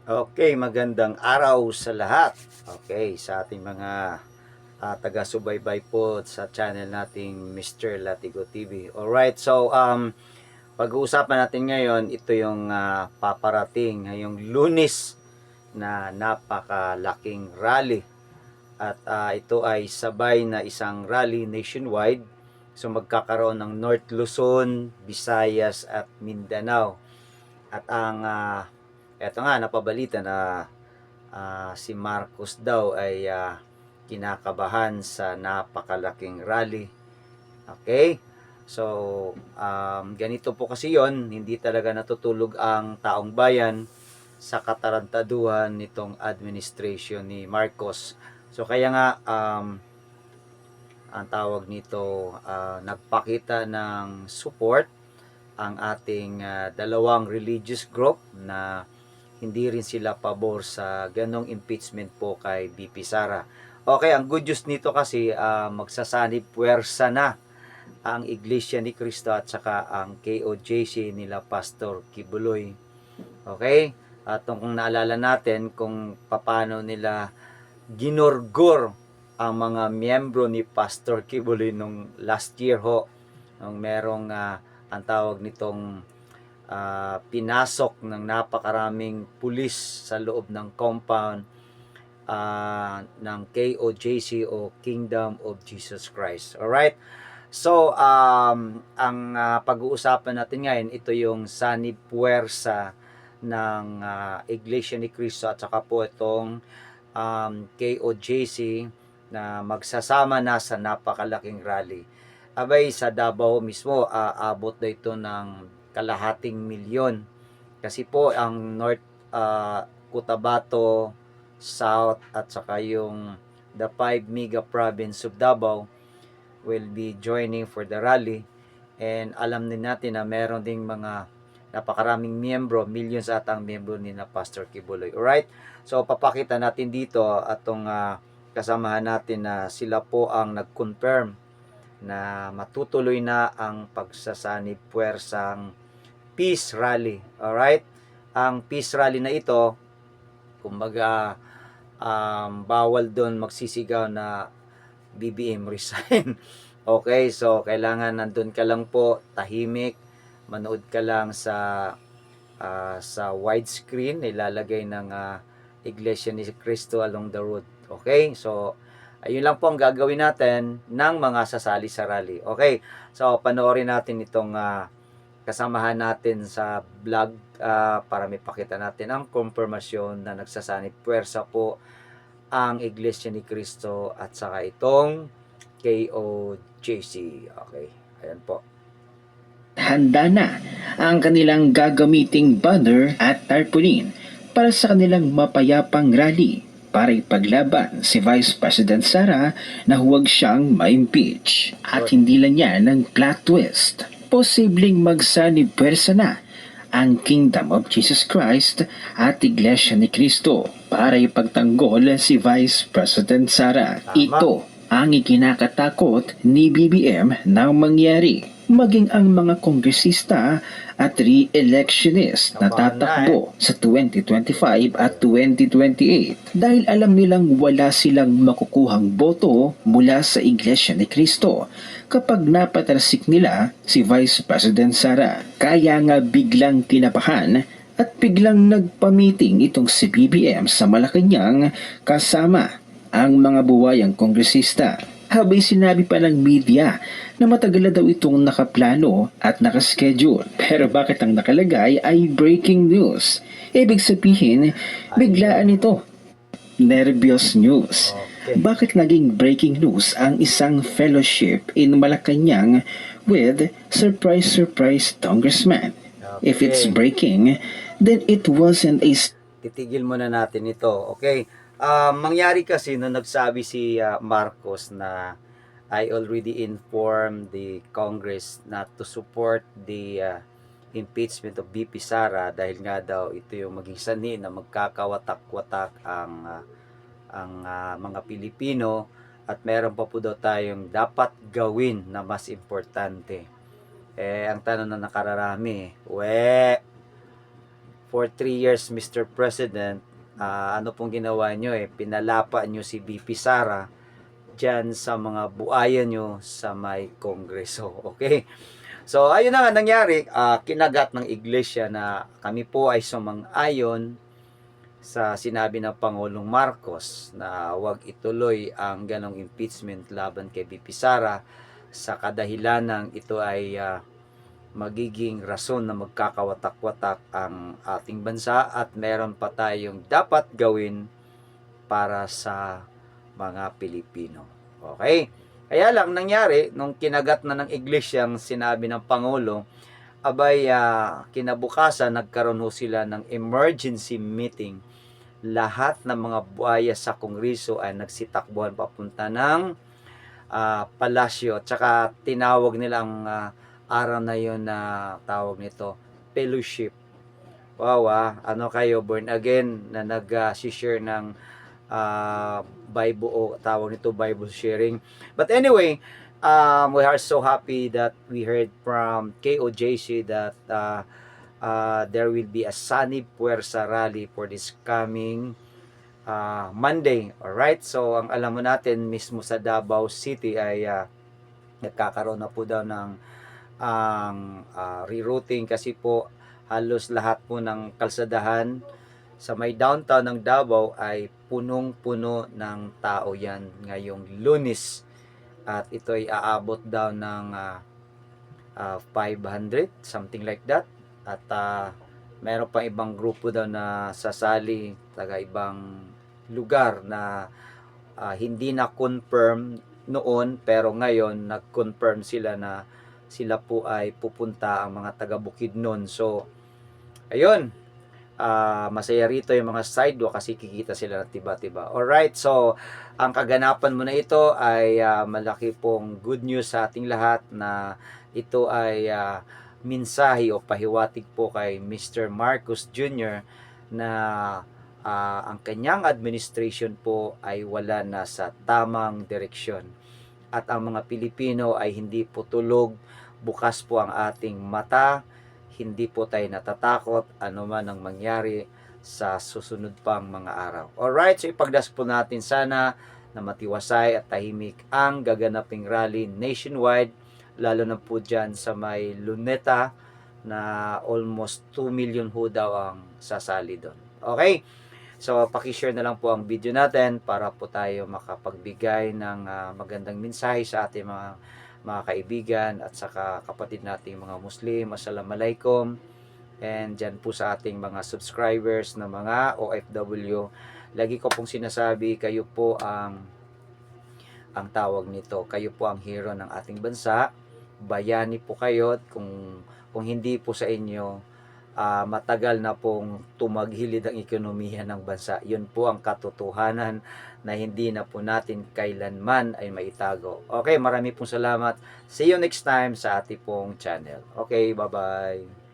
Okay, magandang araw sa lahat. Okay, sa ating mga taga-subaybay po sa channel nating Mr. Latigo TV. Alright, so pag-uusapan natin ngayon, ito yung paparating ngayong Lunes na napakalaking rally. At ito ay sabay na isang rally nationwide. So magkakaroon ng North Luzon, Visayas at Mindanao. At ang eto nga napabalita na si Marcos daw ay kinakabahan sa napakalaking rally. Okay? So, ganito po kasi yon, hindi talaga natutulog ang taong bayan sa katarantaduhan nitong administration ni Marcos. So, kaya nga, ang tawag nito, nagpakita ng support ang ating dalawang religious group na hindi rin sila pabor sa ganong impeachment po kay BP Sara. Okay, ang good news nito kasi magsasanib puwersa na ang Iglesia ni Cristo at saka ang KOJC nila Pastor Kibuloy. Okay? At kung naalala natin kung paano nila ginorgor ang mga miyembro ni Pastor Kibuloy nung last year ho, nung merong ang tawag nitong pinasok ng napakaraming pulis sa loob ng compound ng KOJC o Kingdom of Jesus Christ. Alright? So, ang pag-uusapan natin ngayon, ito yung sanib puwersa ng Iglesia ni Cristo at saka po itong KOJC na magsasama na sa napakalaking rally. Abay, sa Davao mismo, abot na ito ng kalahating milyon. Kasi po, ang North Cotabato, South, at saka yung the 5 mega province of Davao will be joining for the rally. And alam din natin na meron ding mga napakaraming miyembro, millions atang miyembro ni na Pastor Kibuloy. Alright? So, papakita natin dito atong kasamahan natin na sila po ang nag-confirm na matutuloy na ang pagsasanib puwersang peace rally. Alright? Ang peace rally na ito, kumbaga, bawal doon magsisigaw na BBM resign. Okay, so kailangan nandun ka lang po, tahimik, manood ka lang sa widescreen, ilalagay ng Iglesia ni Cristo along the road. Okay, so ayun lang po ang gagawin natin ng mga sasali sa rally. Okay, so panoorin natin itong kasamahan natin sa vlog para may pakita natin ang konfirmasyon na nagsasanib puwersa po ang Iglesia ni Cristo at saka itong KOJC. Okay, ayan po. Handa na ang kanilang gagamiting banner at tarpaulin para sa kanilang mapayapang rally para ipaglaban si Vice President Sara na huwag siyang ma-impeach. At hindi lang yan ng plot twist. Posibleng magsanib pwersa na ang Kingdom of Jesus Christ at Iglesia ni Cristo para ipagtanggol si Vice President Sara. Ito ang ikinakatakot ni BBM na mangyari. Maging ang mga kongresista at re-electionist na tatakbo sa 2025 at 2028 dahil alam nilang wala silang makukuhang boto mula sa Iglesia ni Cristo kapag napatarsik nila si Vice President Sara. Kaya nga biglang kinabahan at biglang nagpa-meeting itong si BBM sa Malacanang kasama ang mga buwayang kongresista. Habang sinabi pa ng media na matagal na daw itong nakaplano at nakaschedule. Pero bakit ang nakalagay ay breaking news? Ibig sabihin, biglaan ito. Nervyos news. Bakit naging breaking news ang isang fellowship in Malacanang with surprise congressman? If it's breaking, then it wasn't a... Titigil muna natin ito. Okay. Mangyari kasi nung nagsabi si Marcos na I already informed the Congress not to support the impeachment of BP Sara dahil nga daw ito yung maging sanhi na magkakawatak-watak ang mga Pilipino at meron pa po daw tayong dapat gawin na mas importante. Ang tanong na nakararami, for 3 years, Mr. President, ano pong ginawa nyo pinalapa nyo si VP Sara dyan sa mga buhayan nyo sa may kongreso. Okay? So, ayun na nga nangyari, kinagat ng iglesia na kami po ay sumang-ayon sa sinabi ng Pangulong Marcos na huwag ituloy ang ganong impeachment laban kay VP Sara sa kadahilanang ito ay magiging rason na magkakawatak-watak ang ating bansa at meron pa tayong dapat gawin para sa mga Pilipino. Okay? Kaya lang nangyari, nung kinagat na ng iglesia ang sinabi ng Pangulo, abay kinabukasan nagkaroon ho sila ng emergency meeting. Lahat ng mga buhaya sa Kongreso ay nagsitakbuhan papunta ng palasyo. Tsaka tinawag nilang araw na yon na tawag nito, fellowship. Wow, ano kayo, born again, na nag-share ng Bible, o tawag nito, Bible sharing. But anyway, we are so happy that we heard from KOJC that there will be a Sunny Puwersa rally for this coming Monday. Alright, so ang alam mo natin mismo sa Davao City ay nagkakaroon na po daw ng rerouting kasi po halos lahat po ng kalsadahan sa may downtown ng Davao ay punong-puno ng tao yan ngayong Lunes. At ito ay aabot daw ng 500, something like that. At meron pang ibang grupo daw na sasali, taga ibang lugar na hindi na confirm noon, pero ngayon nag-confirm sila na sila po ay pupunta, ang mga taga Bukidnon. So, ayun, masaya rito yung mga sidewalk kasi kikita sila ng tiba-tiba. Alright, so ang kaganapan mo na ito ay malaki pong good news sa ating lahat na ito ay mensahe o pahiwatig po kay Mr. Marcos Jr. na ang kanyang administration po ay wala na sa tamang direksyon. At ang mga Pilipino ay hindi po tulog, bukas po ang ating mata, hindi po tayo natatakot anuman ang mangyari sa susunod pang mga araw. Alright, so ipagdas po natin sana na matiwasay at tahimik ang gaganaping rally nationwide, lalo na po dyan sa may Luneta na almost 2 million ho daw ang sasali doon. Okay? So, pakishare na lang po ang video natin para po tayo makapagbigay ng magandang mensahe sa ating mga kaibigan at saka kapatid nating mga Muslim. Assalamualaikum. And dyan po sa ating mga subscribers na mga OFW, lagi ko pong sinasabi, kayo po ang tawag nito. Kayo po ang hero ng ating bansa. Bayani po kayo at kung hindi po sa inyo, matagal na pong tumaghilid ang ekonomiya ng bansa. Yun po ang katotohanan na hindi na po natin kailanman ay maitago. Okay, marami pong salamat. See you next time sa ating pong channel. Okay, bye-bye.